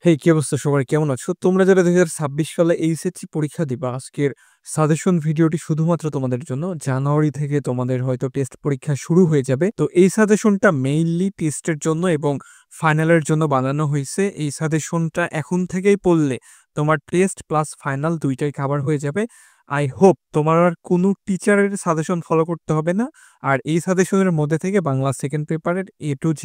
হেই, কি অবস্থা সবার? কেমন আছো? তোমরা যারা ২০২৬ সালে এইচএসসি পরীক্ষা দিবা, আজকের সাজেশন ভিডিওটি শুধুমাত্র তোমাদের জন্য। জানুয়ারি থেকে তোমাদের হয়তো টেস্ট পরীক্ষা শুরু হয়ে যাবে। তো এই সাজেশনটা মেইনলি টেস্টের জন্য এবং ফাইনালের জন্য বানানো হইছে। এই সাজেশনটা এখন থেকেই পড়লে তোমার টেস্ট প্লাস ফাইনাল ২ টাই কভার হয়ে যাবে। আই হোপ তোমার আর কোনো টিচারের সাজেশন ফলো করতে হবে না। আর এই সাজেশনের মধ্যে থেকে বাংলা সেকেন্ড পেপারের A to Z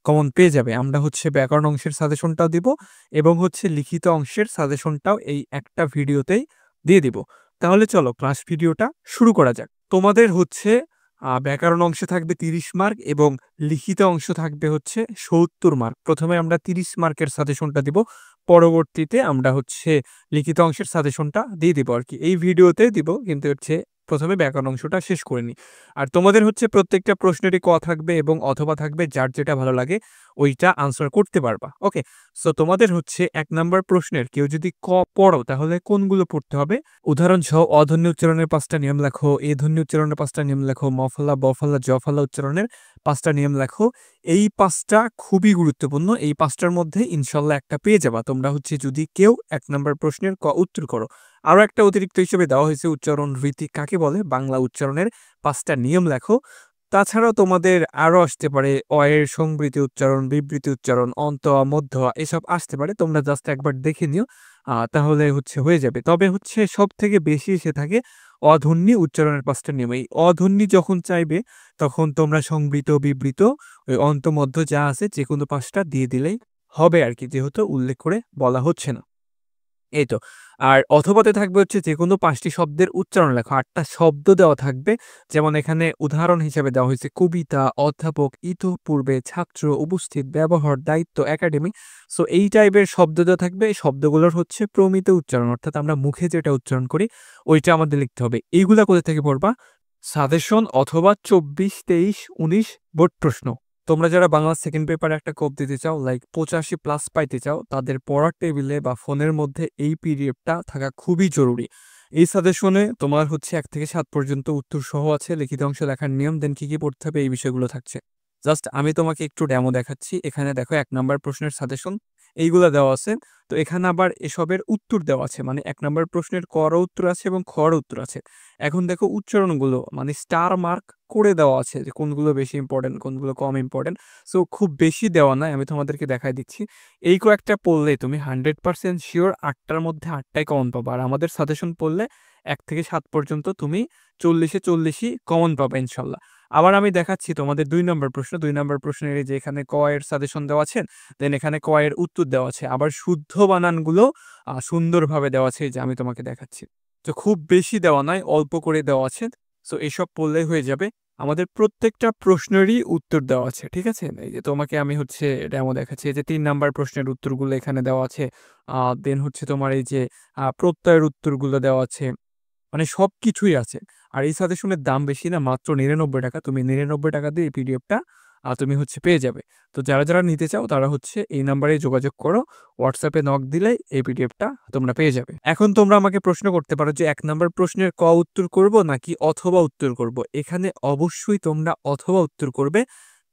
কমন পেয়ে যাবে। আমরা হচ্ছে ব্যাকরণ অংশের সাজেশনটাও দিব এবং হচ্ছে লিখিত অংশের সাজেশনটাও এই একটা ভিডিওতেই দিয়ে দিব। তাহলে চলো ক্লাস ভিডিওটা শুরু করা যাক। তোমাদের হচ্ছে ব্যাকরণ অংশে থাকবে ৩০ মার্ক এবং লিখিত অংশ থাকবে হচ্ছে ৭০ মার্ক। প্রথমে আমরা ৩০ মার্কের সাজেশনটা দিব, পরবর্তীতে আমরা হচ্ছে লিখিত অংশের সাজেশনটা দিয়ে দিব আরকি। এই ভিডিওতে দিব, কিন্তু হচ্ছে প্রথমে ব্যাকরণ অংশটা শেষ করে নিই। আর তোমাদের হচ্ছে প্রত্যেকটা প্রশ্নেরই ক থাকবে এবং অথবা থাকবে, যার যেটা ভালো লাগে ওইটা আনসার করতে পারবা। ওকে? সো তোমাদের হচ্ছে ১ নাম্বার প্রশ্নের কেউ যদি ক পড়ো তাহলে কোনগুলো পড়তে হবে? উদাহরণসহ অধ্বনি উচ্চারণের ৫ টা নিয়ম লেখো, এ ধ্বনি উচ্চারণের ৫ টা নিয়ম লেখো, ম ফলা, ব ফলা, জ ফলা উচ্চারণের ৫ টা নিয়ম লেখো। এই ৫ টা খুবই গুরুত্বপূর্ণ। এই ৫ টার মধ্যে ইনশাআল্লাহ একটা পেয়ে যাবা তোমরা হচ্ছে যদি কেউ ১ নাম্বার প্রশ্নের ক উত্তর করো। আরো একটা অতিরিক্ত হিসেবে দেওয়া হয়েছে উচ্চারণ রীতি কাকে বলে? বাংলা উচ্চারণের ৫ টা নিয়ম লেখো। তাছাড়াও তোমাদের আরো আসতে পারে অয়ের সংবৃতি উচ্চারণ, বিবৃতি উচ্চারণ, অন্ত, মধ্য এসব আসতে পারে। তোমরা জাস্ট একবার দেখে নিও, তাহলে হচ্ছে হয়ে যাবে। তবে হচ্ছে সবথেকে বেশি এসে থাকে অধ্বনি উচ্চারণের ৫ টা নিয়ম। এই অধ্বনি যখন চাইবে তখন তোমরা সংবৃত, বিবৃত, ওই অন্ত, মধ্য যা আছে যেকোনো ৫ টা দিয়ে দিলেই হবে আরকি, যেহেতু উল্লেখ করে বলা হচ্ছে না। এই তো। আর অথবাতে থাকবে হচ্ছে যেকোনো ৫ টি শব্দের উচ্চারণ লেখো। ৮ টা শব্দ দেওয়া থাকবে। যেমন এখানে উদাহরণ হিসেবে দেওয়া হয়েছে কবিতা, অধ্যাপক, ইতঃপূর্বে, ছাত্র, উপস্থিত, ব্যবহার, দায়িত্ব, একাডেমি। সো এই টাইপের শব্দ দেওয়া থাকবে। এই শব্দগুলোর হচ্ছে প্রমিত উচ্চারণ, অর্থাৎ আমরা মুখে যেটা উচ্চারণ করি ওইটা আমাদের লিখতে হবে। এইগুলা কোথা থেকে পড়বা? সাজেশন অথবা ২৪, ২৩, ১৯ বোর্ড প্রশ্ন। তোমরা যারা বাংলা সেকেন্ড পেপারে একটা কোপ দিতে চাও, লাইক ৮৫ প্লাস পাইতে চাও, তাদের পড়ার টেবিলে বা ফোনের মধ্যে এই পিডিএফটা থাকা খুবই জরুরি। এই সাজেশনে তোমার হচ্ছে ১ থেকে ৭ পর্যন্ত উত্তর সহ আছে, লিখিত অংশ লেখার নিয়ম, দেন কি পড়তে হবে এই বিষয়গুলো থাকছে। জাস্ট আমি তোমাকে একটু ডেমো দেখাচ্ছি। এখানে দেখো ১ নাম্বার প্রশ্নের সাজেশন এইগুলা দেওয়া আছে। তো এখানে আবার এসবের উত্তর দেওয়া আছে। মানে ১ নাম্বার প্রশ্নের ক-র উত্তর আছে এবং খ-র উত্তর আছে। এখন দেখো উচ্চারণগুলো মানে স্টার মার্ক করে দেওয়া আছে যে কোনগুলো বেশি ইম্পোর্টেন্ট, কোনগুলো কম ইম্পোর্টেন্ট। সো খুব বেশি দেওয়া নাই, আমি তোমাদেরকে দেখায় দিচ্ছি। এই কয়েকটা পড়লে তুমি 100% সিওর ৮ টার মধ্যে ৮ টাই কমন পাবা। আর আমাদের সাজেশন পড়লে ১ থেকে ৭ পর্যন্ত তুমি ৪০ এ ৪০ই কমন পাবা ইনশাআল্লাহ। আবার আমি দেখাচ্ছি তোমাদের ২ নম্বর প্রশ্ন। ২ নম্বর প্রশ্নের এই যে এখানে ক এর সাজেশন দেওয়া আছে, দেন এখানে ক এর উত্তর দেওয়া আছে। আবার শুদ্ধ বানানগুলো সুন্দরভাবে দেওয়া আছে, এই যে আমি তোমাকে দেখাচ্ছি। তো খুব বেশি দেওয়া নাই, অল্প করে দেওয়া আছে। সো এসব পড়লেই হয়ে যাবে। আমাদের প্রত্যেকটা প্রশ্নেরই উত্তর দেওয়া আছে। ঠিক আছে? এই যে তোমাকে আমি হচ্ছে ডেমো দেখাচ্ছি। এই যে ৩ নাম্বার প্রশ্নের উত্তরগুলো এখানে দেওয়া আছে। দেন হচ্ছে তোমার এই যে প্রত্যয়ের উত্তরগুলো দেওয়া আছে। মানে সবকিছুই আছে। আর এই সাজেশনের দাম বেশি না, মাত্র ৳৯৯। তুমি ৳৯৯ দিয়ে এই পিডিএফটা তুমি হচ্ছে পেয়ে যাবে। তো যারা নিতে চাও তারা হচ্ছে এই নাম্বারে যোগাযোগ করো। WhatsApp এ নক দিলেই এই পিডিএফটা তোমরা পেয়ে যাবে। এখন তোমরা আমাকে প্রশ্ন করতে পারো যে ১ নাম্বার প্রশ্নের ক উত্তর করব নাকি অথবা উত্তর করব? এখানে অবশ্যই তোমরা অথবা উত্তর করবে।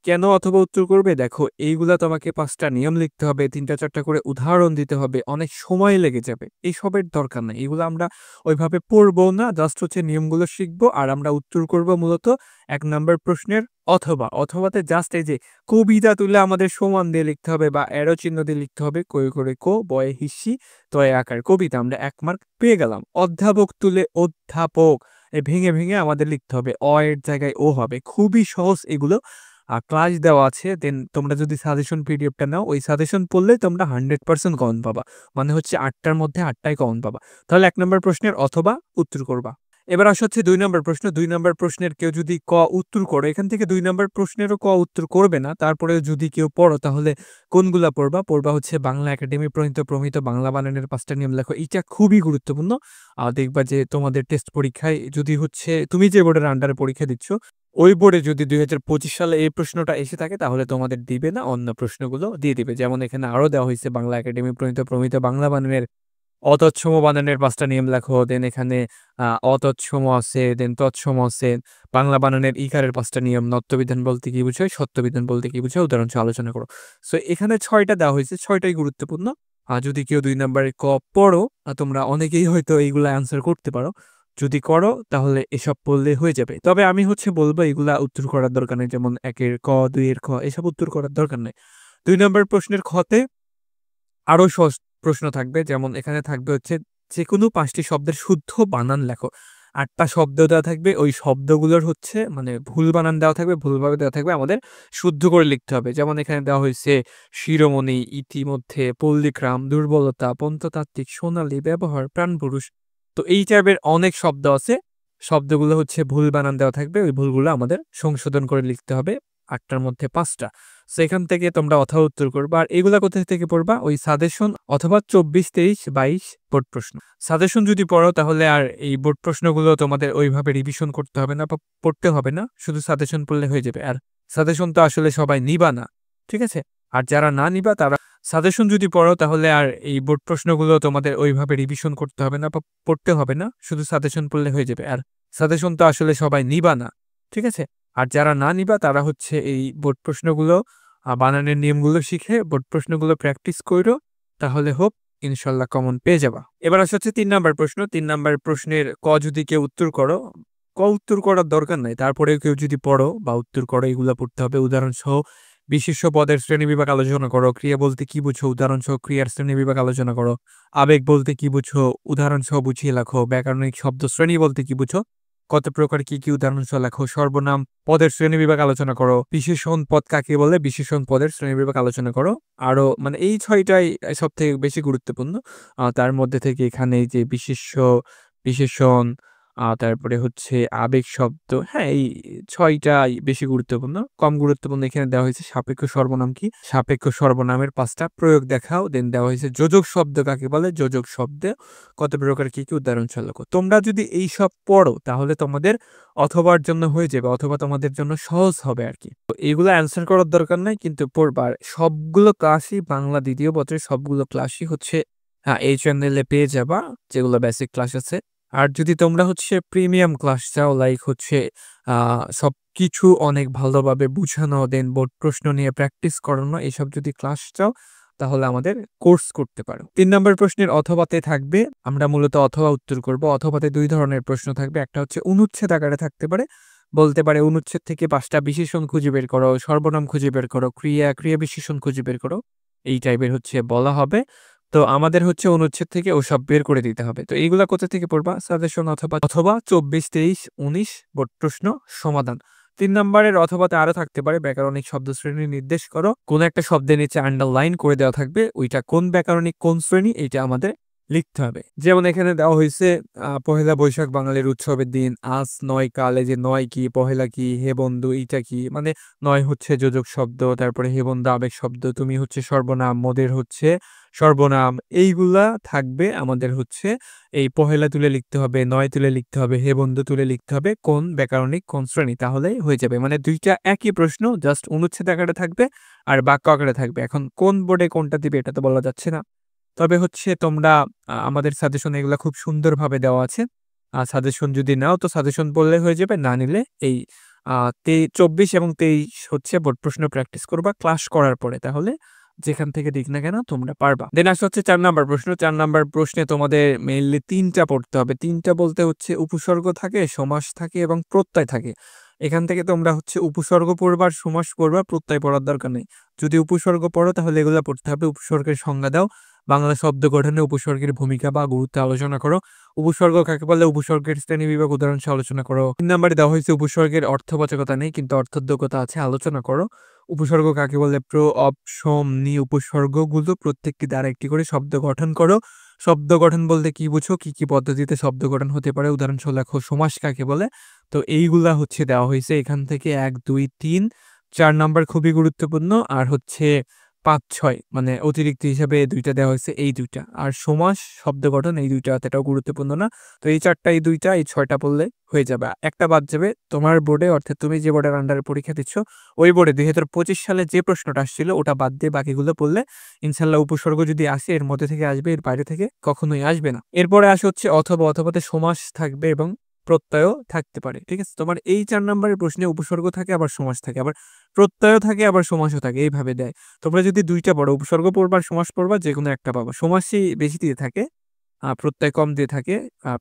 কেন অথবা উত্তর করবে? দেখো এইগুলা তোমাকে ৫ টা নিয়ম লিখতে হবে, ৩ টা ৪ টা করে উদাহরণ দিতে হবে। অনেক সময় লেগে যাবে। এসবের দরকার নাই। এগুলো আমরা ওইভাবে পড়বও না, জাস্ট হচ্ছে নিয়মগুলো শিখবো আর আমরা উত্তর করব মূলত ১ নাম্বার প্রশ্নের অথবা। অথবাতে জাস্ট এই যে কবিতা তুলে আমাদের সমান দিয়ে লিখতে হবে বা এরো চিহ্ন দিয়ে লিখতে হবে। কই করে কো, বয়ে হিস্যি, তয়ে আকার। কবিতা আমরা ১ মার্ক পেয়ে গেলাম। অধ্যাপক তুলে অধ্যাপক ভেঙে আমাদের লিখতে হবে। এর জায়গায় ও হবে। খুবই সহজ এগুলো। ক্লাস দেওয়া আছে। দেন তোমরা যদি সাজেশন পিডিএফটা নাও, ওই সাজেশন পড়লে তোমরা 100% কমন পাবা। মানে হচ্ছে ৮ টার মধ্যে ৮ টাই কমন পাবা। তাহলে ১ নাম্বার প্রশ্নের অথবা উত্তর করবা। এবার আসা হচ্ছে ২ নাম্বার প্রশ্ন। ২ নাম্বার প্রশ্নের কেউ যদি ক উত্তর করো, এখান থেকে ২ নাম্বার প্রশ্নেরও ক উত্তর করবে না। তারপরেও যদি কেউ পড়ো তাহলে কোনগুলা পড়বা? পড়বা হচ্ছে বাংলা একাডেমি প্রণীত প্রমিত বাংলা বানানের ৫ টা নিয়ম লেখো। এইটা খুবই গুরুত্বপূর্ণ। দেখবা যে তোমাদের টেস্ট পরীক্ষায় যদি হচ্ছে তুমি যে বোর্ডের আন্ডারে পরীক্ষা দিচ্ছ, ওই বোর্ডে যদি ২০২৫ সালে এই প্রশ্নটা এসে থাকে তাহলে তোমাদের দিবে না, অন্য প্রশ্নগুলো দিয়ে দিবে। যেমন এখানে আরো দেওয়া হইছে বাংলা একাডেমি প্রণীত প্রমিত বাংলা বানানের অতৎসম বানানের ৫ টা নিয়ম লেখো। দেন এখানে অতৎসম আছে, দেন তৎসম আছে। বাংলা বানানের ইকারের ৫ টা নিয়ম, নত্যবিধান বলতে কি বুঝায়, সত্যবিধান বলতে কি বুঝায়, উদাহরণ সহ আলোচনা করো। সো এখানে ৬ টা দেওয়া হইছে, ৬ টাই গুরুত্বপূর্ণ। যদি কেউ 2 নাম্বারে ক পড়ো, তোমরা অনেকেই হয়তো এইগুলা অ্যান্সার করতে পারো। যদি করো তাহলে এসব পড়লে হয়ে যাবে। তবে আমি বলব এগুলা উত্তর করার দরকার নেই। যেমন ১ এর ক, ২ এর খ এসব উত্তর করার দরকার নেই। ২ নাম্বার প্রশ্নের খতে আরো সহজ প্রশ্ন থাকবে। যেমন এখানে থাকবে হচ্ছে যেকোনো ৫ টি শব্দের শুদ্ধ বানান লেখো। ৮ টা শব্দ দেওয়া থাকবে। ওই শব্দগুলোর হচ্ছে মানে ভুল বানান দেওয়া থাকবে, ভুলভাবে দেওয়া থাকবে। আমাদের শুদ্ধ করে লিখতে হবে। যেমন এখানে দেওয়া হয়েছে শিরোমণি, ইতিমধ্যে, পল্লীগ্রাম, দুর্বলতা, পঞ্চতাত্ত্বিক, সোনালী, ব্যবহার, প্রাণপুরুষ। তো এই টাইপের অনেক শব্দ আছে। শব্দগুলো হচ্ছে ভুল বানান দেওয়া থাকবে। ওই ভুলগুলো আমাদের সংশোধন করে লিখতে হবে। ৮ টার মধ্যে ৫ টা। সেখান থেকে তোমরা অথবা উত্তর করবা। আর এগুলা কোথা থেকে পড়বা? ওই সাজেশন অথবা ২৪, ২৩, ২২ বোর্ড প্রশ্ন। সাজেশন যদি পড়ো তাহলে আর এই বোর্ড প্রশ্নগুলো তোমাদের ওইভাবে রিভিশন করতে হবে না বা পড়তে হবে না। শুধু সাজেশন পড়লে হয়ে যাবে। আর সাজেশন তো আসলে সবাই নিবা না। ঠিক আছে? আর যারা না নিবা তারা সাজেশন যদি পড়ো তাহলে আর এই বোর্ড প্রশ্নগুলো তোমাদের ওইভাবে রিভিশন করতে হবে না বা পড়তে হবে না। শুধু সাজেশন পড়লে হয়ে যাবে। আর সাজেশন তো আসলে সবাই নিবা না। ঠিক আছে? আর যারা না নিবা তারা হচ্ছে এই বোর্ড প্রশ্নগুলো বানানের নিয়মগুলো শিখে বোর্ড প্রশ্নগুলো প্র্যাকটিস কইরো। তাহলে হোপ ইনশাল্লাহ কমন পেয়ে যাবা। এবার আসছে হচ্ছে ৩ নাম্বার প্রশ্ন। ৩ নাম্বার প্রশ্নের ক যদি কেউ উত্তর করো, ক উত্তর করার দরকার নাই। তারপরেও কেউ যদি পড়ো বা উত্তর করো এগুলা পড়তে হবে। উদাহরণসহ বিশেষ্য পদের শ্রেণীবিভাগ আলোচনা করো। ক্রিয়া বলতে কি বুঝো? উদাহরণসহ ক্রিয়ার শ্রেণীবিভাগ আলোচনা করো। আবেগ বলতে কি বুঝো? উদাহরণসহ বুঝিয়ে লেখো। ব্যাকরণিক শব্দ শ্রেণী বলতে কি বুঝো? কত প্রকার কি কি উদাহরণসহ লেখো। সর্বনাম পদের শ্রেণীবিভাগ আলোচনা করো। বিশেষণ পদ কাকে বলে? বিশেষণ পদের শ্রেণীবিভাগ আলোচনা করো। আরো মানে এই ৬টাই সবথেকে বেশি গুরুত্বপূর্ণ। তার মধ্যে থেকে এখানে এই যে বিশেষ্য, বিশেষণ, তারপরে হচ্ছে আবেগ শব্দ, হ্যাঁ, এই ৬টাই বেশি গুরুত্বপূর্ণ। কম গুরুত্বপূর্ণ এখানে দেওয়া হয়েছে সাপেক্ষ সর্বনাম কি? সাপেক্ষ সর্বনামের ৫ টা প্রয়োগ দেখাও। দেন দেওয়া হয়েছে যোজক শব্দ কাকে বলে? যোজক শব্দে কত প্রকার কি কি উদাহরণসহ লেখো। তোমরা যদি এইসব পড়ো তাহলে তোমাদের অথবার জন্য হয়ে যাবে, অথবা তোমাদের জন্য সহজ হবে আরকি। তো এগুলো অ্যান্সার করার দরকার নাই, কিন্তু পড়বা। আর সবগুলো ক্লাসই বাংলা ২য় বছরের সবগুলো ক্লাসই হচ্ছে এই চ্যানেলে পেয়ে যাবা, যেগুলো বেসিক ক্লাস আছে। আর যদি তোমরা হচ্ছে প্রিমিয়াম ক্লাস চাও, লাইক হচ্ছে সবকিছু অনেক ভালোভাবে বুঝানো, দেন বোর্ড প্রশ্ন নিয়ে প্র্যাকটিস করানো, এসব যদি ক্লাস চাও তাহলে আমাদের কোর্স করতে পারো। ৩ নম্বর প্রশ্নের অথবাতে থাকবে, আমরা মূলত অথবা উত্তর করব। অথবাতে ২ ধরনের প্রশ্ন থাকবে। একটা হচ্ছে অনুচ্ছেদ আকারে থাকতে পারে। বলতে পারে অনুচ্ছেদ থেকে ৫ টা বিশেষণ খুঁজে বের করো, সর্বনাম খুঁজে বের করো, ক্রিয়া, ক্রিয়া বিশেষণ খুঁজে বের করো। এই টাইপের হচ্ছে বলা হবে। তো আমাদের হচ্ছে অনুচ্ছেদ থেকে ওসব বের করে দিতে হবে। তো এইগুলা কোথা থেকে পড়বা? সাজেশন অথবা ২৪, ২৩, ১৯ বোর্ড প্রশ্ন সমাধান। ৩ নম্বরের অথবাতে আরো থাকতে পারে ব্যাকরণিক শব্দ শ্রেণী নির্দেশ করো। কোন একটা শব্দের নিচে আন্ডারলাইন করে দেওয়া থাকবে, ওইটা কোন ব্যাকরণিক কোন শ্রেণী এইটা আমাদের লিখতে হবে। যেমন এখানে দেওয়া হয়েছে পহেলা বৈশাখ বাঙালির উৎসবের দিন। আজ ৯ কালে যে ৯ কি, পহেলা কি, হে বন্ধু এইটা কি? মানে ৯ হচ্ছে যোজক শব্দ, তারপরে হে বন্ধু আবেগ শব্দ, তুমি হচ্ছে সর্বনাম, মোদের হচ্ছে সর্বনাম। এইগুলা থাকবে আমাদের হচ্ছে এই পহেলা তুলে লিখতে হবে, ৯ তুলে লিখতে হবে, হে বন্ধু তুলে লিখতে হবে কোন ব্যাকরণিক কোন শ্রেণী, তাহলেই হয়ে যাবে। মানে ২ টা একই প্রশ্ন, জাস্ট অনুচ্ছেদ আকারে থাকবে আর বাক্য আকারে থাকবে। এখন কোন বোর্ডে কোনটা দিবে এটা তো বলা যাচ্ছে না। তবে হচ্ছে তোমরা আমাদের সাজেশন এগুলা খুব সুন্দরভাবে দেওয়া আছে। সাজেশন যদি নাও তো সাজেশন পড়লে হয়ে যাবে। না নিলে এই ২৪ এবং ২৩ হচ্ছে বোর্ড প্রশ্ন প্র্যাকটিস করবা ক্লাস করার পরে। তাহলে যেখান থেকে দিক না কেন তোমরা পারবা। দেন আসছে হচ্ছে ৪ নাম্বার প্রশ্ন। ৪ নাম্বার প্রশ্নে তোমাদের মেইনলি ৩ টা পড়তে হবে। ৩ টা বলতে হচ্ছে উপসর্গ থাকে, সমাস থাকে এবং প্রত্যয় থাকে। এখান থেকে তোমরা হচ্ছে উপসর্গ পড়বা আর সমাস পড়বা, প্রত্যয় পড়ার দরকার নেই। যদি উপসর্গ পড়ো তাহলে এগুলা পড়তে হবে। উপসর্গের সংজ্ঞা দাও। বাংলা শব্দ গঠনে উপসর্গের ভূমিকা বা গুরুত্ব আলোচনা করো। উপসর্গ কাকে বলে? উপসর্গের শ্রেণীবিভাগ উদাহরণসহ আলোচনা করো। ৩ নম্বরে দেওয়া হয়েছে উপসর্গের অর্থবাচকতা নেই কিন্তু অর্থোদ্যোগতা আছে, আলোচনা করো। উপসর্গ কাকে বলে? প্র, অপ, সম, নি উপসর্গগুলো প্রত্যেকটি দ্বারা একটি করে শব্দ গঠন করো। শব্দ গঠন বলতে কি বুঝো? কি কি পদ্ধতিতে শব্দ গঠন হতে পারে উদাহরণসহ লেখো। সমাস কাকে বলে? তো এইগুলা হচ্ছে দেওয়া হয়েছে এখান থেকে ১, ২, ৩, ৪ নাম্বার খুবই গুরুত্বপূর্ণ। আর হচ্ছে ৫, ৬ মানে অতিরিক্ত হিসাবে ২ টা দেওয়া হয়েছে, এই ২ টা। আর সমাস, শব্দ গঠন এই ২ টা এতটাও গুরুত্বপূর্ণ না। তো এই ৪ টা, এই ২ টা, এই ৬ টা পড়লে হয়ে যাবে। একটা বাদ যাবে তোমার বোর্ডে, অর্থাৎ তুমি যে বোর্ডের আন্ডারে পরীক্ষা দিচ্ছ ওই বোর্ডে ২০২৫ সালে যে প্রশ্নটা আসছিল ওটা বাদ দিয়ে বাকিগুলো পড়লে ইনশাল্লাহ উপসর্গ যদি আসে এর মধ্যে থেকে আসবে, এর বাইরে থেকে কখনোই আসবে না। এরপরে আসে হচ্ছে অথবা। অথবাতে সমাস থাকবে এবং প্রত্যয়ও থাকতে পারে। ঠিক আছে? তোমার এই ৪ নাম্বারের প্রশ্নে উপসর্গ থাকে, আবার সমাস থাকে, আবার প্রত্যয়ও থাকে, আবার সমাসও থাকে। এইভাবে দেয়। তোমরা যদি ২ টা পড়ো, উপসর্গ পড়বা আর সমাস পড়বা, যেকোনো একটা পাবা। সমাসই বেশি দিয়ে থাকে, প্রত্যয় কম দিয়ে থাকে।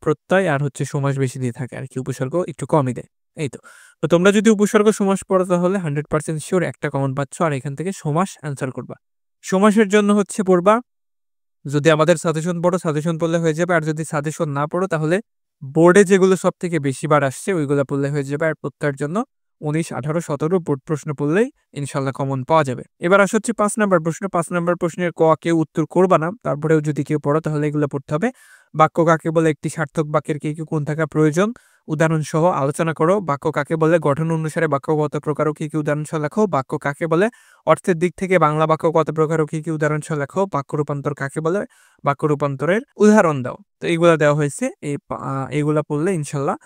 প্রত্যয় আর হচ্ছে সমাস বেশি দিয়ে থাকে আরকি। উপসর্গ একটু কমই দেয়। এই তো। তো তোমরা যদি উপসর্গ সমাস পড়ো তাহলে 100% সিওর একটা কমন পাচ্ছ, আর এখান থেকে সমাস অ্যান্সার করবা। সমাসের জন্য হচ্ছে পড়বা, যদি আমাদের সাজেশন পড়ো, সাজেশন পড়লে হয়ে যাবে। আর যদি সাজেশন না পড়ো তাহলে বোর্ডে যেগুলো সবথেকে বেশি বার আসছে ওইগুলা পড়লে হয়ে যাবে। আর প্রত্যয়ের জন্য ১৯, ১৮, ১৭ বোর্ড প্রশ্ন পড়লেই ইনশাআল্লাহ কমন পাওয়া যাবে। এবার আসা হচ্ছে ৫ নাম্বার প্রশ্ন। ৫ নাম্বার প্রশ্নের ক কেউ উত্তর করবা না। তারপরেও যদি কেউ পড়ো তাহলে এগুলো পড়তে হবে। বাক্য কাকে বলে, একটি সার্থক বাক্যের কি কোন থাকা প্রয়োজন, উদাহরণ সহ আলোচনা করো। বাক্য কাকে বলে, গঠন অনুসারে বাক্য কত প্রকার ও কি কি উদাহরণ সহ লেখো। বাক্য কাকে বলে, অর্থের দিক থেকে বাংলা বাক্য কত প্রকার ও কি কি উদাহরণ সহ লেখো। বাক্য রূপান্তর কাকে বলে, বাক্য রূপান্তরের উদাহরণ দাও। তো এইগুলা দেওয়া হয়েছে। এইগুলা পড়লে ইনশাল্লাহ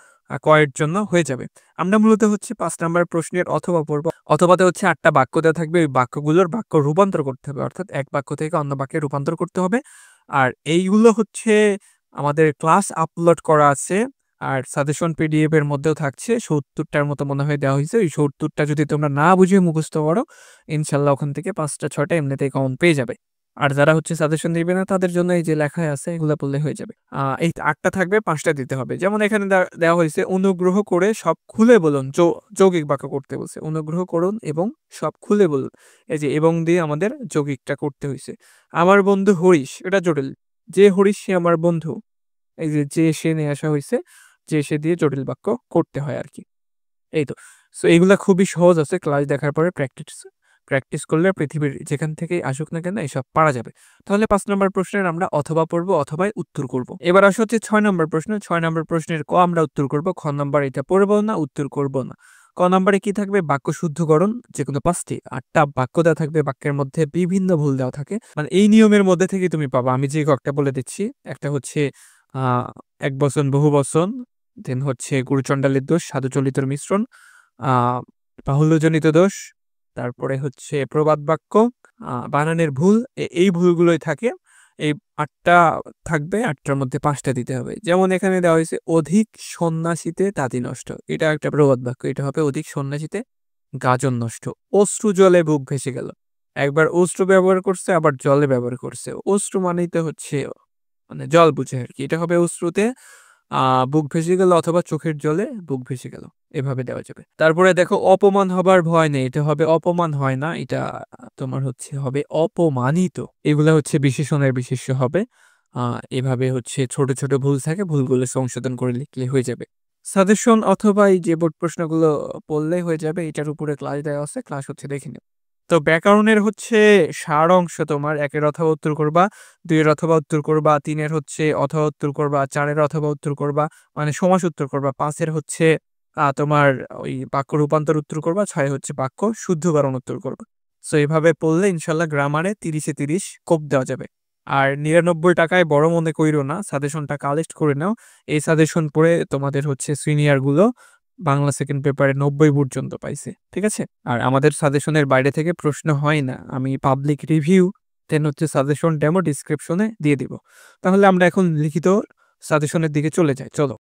ক এর জন্য হয়ে যাবে। আমরা মূলত হচ্ছে ৫ নাম্বার প্রশ্নের অথবা পড়ব। অথবাতে হচ্ছে ৮ টা বাক্য দেওয়া থাকবে। ওই বাক্যগুলোর বাক্য রূপান্তর করতে হবে। অর্থাৎ এক বাক্য থেকে অন্য বাক্যে রূপান্তর করতে হবে। আর এইগুলো হচ্ছে আমাদের ক্লাস আপলোড করা আছে। আর সাজেশন পিডিএফ এর মধ্যেও থাকছে। ৭০ টার মতো মনে হয় দেওয়া হইছে। ওই ৭০ টা যদি তোমরা না বুঝে মুখস্থ করো, ইনশাআল্লাহ ওখান থেকে ৫ টা ৬ টা এমনিতেই কমন পেয়ে যাবে। আর যারা হচ্ছে সাজেশন দিবে না তাদের জন্য এই যে লেখায় আছে এগুলা পড়লে হয়ে যাবে। এই ৮ টা থাকবে, ৫ টা দিতে হবে। যেমন এখানে দেওয়া হইছে, অনুগ্রহ করে সব খুলে বলুন। যৌগিক বাক্য করতে বলছে। অনুগ্রহ করুন এবং সব খুলে বলুন। এই যে এবং দিয়ে আমাদের যৌগিকটা করতে হইছে। আমার বন্ধু হরিশ, এটা জটিল। যে হরিশ সে আমার বন্ধু। এই যে সে নিয়ে আসা হইছে। যে সে দিয়ে জটিল বাক্য করতে হয় আরকি। এই তো। সো এগুলা খুবই সহজ আছে। ক্লাস দেখার পরে প্র্যাকটিস করলে পৃথিবীর যেখান থেকেই আসুক না কেন এসব পারা যাবে। তাহলে ৫ নাম্বার প্রশ্নের আমরা অথবা পড়ব, অথবাই উত্তর করব। এবার আসা হচ্ছে ৬ নাম্বার প্রশ্ন। ৬ নাম্বার প্রশ্নের ক আমরা উত্তর করব, খ নাম্বার এটা পড়ব না, উত্তর করব না। ক নাম্বারে কি থাকবে, বাক্য শুদ্ধকরণ যেকোনো ৫ টি। ৮ টা বাক্য দেওয়া থাকবে, বাক্যের মধ্যে বিভিন্ন ভুল দেওয়া থাকে। মানে এই নিয়মের মধ্যে থেকেই তুমি পাবা। আমি যে কয়েকটা বলে দিচ্ছি, একটা হচ্ছে আ এক বচন বহু বচন, দেন হচ্ছে গুরুচণ্ডালের দোষ, সাধুচলিতর মিশ্রণ, আ বাহুল্যজনিত দোষ, তারপরে হচ্ছে প্রবাদ বাক্য, বানানের ভুল। এই ভুলগুলোই থাকে। এই ৮ টা থাকবে, ৮ টার মধ্যে ৫ টা দিতে হবে। যেমন এখানে দেওয়া হয়েছে, অধিক সন্ন্যাসীতে তাঁতি নষ্ট। এটা একটা প্রবাদ বাক্য। এটা হবে অধিক সন্ন্যাসীতে গাজন নষ্ট। অশ্রু জলে বুক ভেসে গেল। একবার অশ্রু ব্যবহার করছে, আবার জলে ব্যবহার করছে। অশ্রু মানেই তো হচ্ছে মানে জল বুঝে আরকি। এটা হবে অশ্রুতে বুক ভেসে গেল, অথবা চোখের জলে বুক ভেসে গেল। এভাবে দেওয়া যাবে। তারপরে দেখো, অপমান হবার ভয় নেই। এটা হবে অপমান হয় না। এটা তোমার হচ্ছে হবে অপমানিত। এগুলা হচ্ছে বিশেষণের বিশেষ্য হবে। আ এভাবে হচ্ছে ছোট, ছোট ভুল থাকে। ভুলগুলো সংশোধন করে লিখলে হয়ে যাবে। সাজেশন অথবা এই যে বোর্ড প্রশ্নগুলো পড়লেই হয়ে যাবে। এটার উপরে ক্লাস দেওয়া আছে। ক্লাস হচ্ছে দেখে নিও। তো ব্যাকরণের হচ্ছে সার অংশ তোমার ১ এর অথবা উত্তর করবা, ২ এর অথবা উত্তর করবা, ৩ এর হচ্ছে অথবা উত্তর করবা, ৪ এর অথবা উত্তর করবা, মানে সমাস উত্তর করবা, ৫ এর হচ্ছে তোমার ওই বাক্য রূপান্তর উত্তর করবা, ৬ হচ্ছে বাক্য শুদ্ধকরণ উত্তর করবা। সো এভাবে পড়লে ইনশাআল্লাহ গ্রামারে ৩০ এ ৩০ কোপ দেওয়া যাবে। আর ৳৯৯ বড় মনে কইরো না। সাজেশনটা কালেক্ট করে নাও। এই সাজেশন পড়ে তোমাদের হচ্ছে সিনিয়র গুলো বাংলা সেকেন্ড পেপারে ৯০ পর্যন্ত পাইছে। ঠিক আছে? আর আমাদের সাজেশনের বাইরে থেকে প্রশ্ন হয় না। আমি পাবলিক রিভিউ দেন হচ্ছে সাজেশন ডেমো ডিসক্রিপশনে দিয়ে দিব। তাহলে আমরা এখন লিখিত সাজেশনের দিকে চলে যাই। চলো।